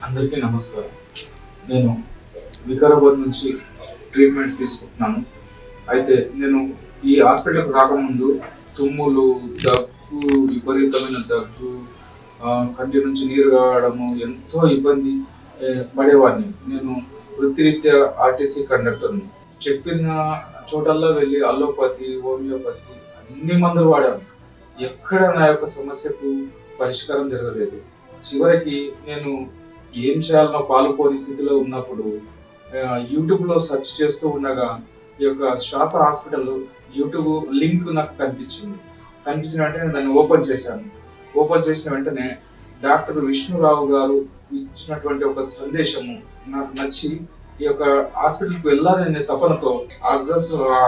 అందరికీ నమస్కారం. నేను వికారాబాద్ నుంచి ట్రీట్మెంట్ తీసుకుంటున్నాను. అయితే నేను ఈ హాస్పిటల్‌కి రాకముందు తుమ్ములు, దగ్గు, విపరీతమైన దగ్గు, కంటి నుంచి నీరు గారడము, ఎంతో ఇబ్బంది పడేవాడిని. నేను వృత్తిరీత్యా ఆర్టీసీ కండక్టర్‌ని. చెప్పిన చోటల్లా వెళ్ళి అల్లోపతి, హోమియోపతి అన్ని మందులు వాడాను. ఎక్కడ నా యొక్క సమస్యకు పరిష్కారం జరగలేదు. చివరికి నేను ఏం చేయాలనో పాలుపోని స్థితిలో ఉన్నప్పుడు యూట్యూబ్‌లో సెర్చ్ చేస్తూ ఉండగా ఈ యొక్క శ్వాస హాస్పిటల్ యూట్యూబ్ లింక్ నాకు కనిపించింది. కనిపించిన వెంటనే దాన్ని ఓపెన్ చేశాను. ఓపెన్ చేసిన వెంటనే డాక్టర్ విష్ణురావు గారు ఇచ్చినటువంటి ఒక సందేశము నాకు నచ్చి ఈ యొక్క హాస్పిటల్‌కి వెళ్ళాలనే తపనతో ఆ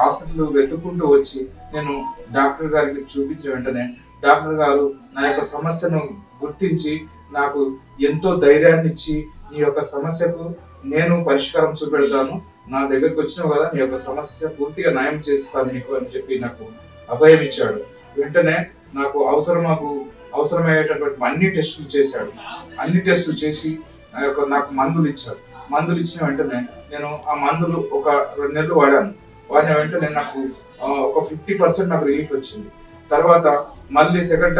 హాస్పిటల్ వెతుక్కుంటూ వచ్చి నేను డాక్టర్ గారికి చూపించిన వెంటనే డాక్టర్ గారు నా యొక్క సమస్యను గుర్తించి నాకు ఎంతో ధైర్యాన్ని ఇచ్చి నీ యొక్క సమస్యకు నేను పరిష్కారం చూపెడతాను, నా దగ్గరికి వచ్చినావు కదా, నీ యొక్క సమస్య పూర్తిగా నయం చేస్తాను నీకు అని చెప్పి నాకు అభయం ఇచ్చాడు. వెంటనే నాకు అవసరమయ్యేటటువంటి అన్ని టెస్టులు చేశాడు. అన్ని టెస్టులు చేసి నాకు మందులు ఇచ్చాడు. మందులు ఇచ్చిన వెంటనే నేను ఆ మందులు ఒక 2 నెలలు వాడాను. వాడిన వెంటనే నాకు ఒక 50% నాకు రిలీఫ్ వచ్చింది. తర్వాత మళ్ళీ సెకండ్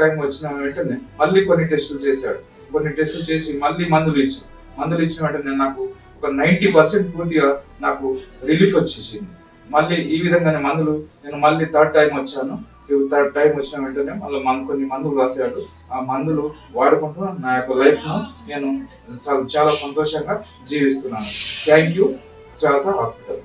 టైం వచ్చిన వెంటనే మళ్ళీ కొన్ని టెస్టులు చేశాడు. కొన్ని టెస్టులు చేసి మళ్ళీ మందులు ఇచ్చిన వెంటనే నాకు ఒక 90% పూర్తిగా నాకు రిలీఫ్ వచ్చేసింది. మళ్ళీ ఈ విధంగానే నేను మళ్ళీ థర్డ్ టైం వచ్చిన వెంటనే మళ్ళీ కొన్ని మందులు రాశాడు. ఆ మందులు వాడుకుంటూ నా యొక్క లైఫ్ను నేను చాలా సంతోషంగా జీవిస్తున్నాను. థ్యాంక్ యూ శ్వాస హాస్పిటల్.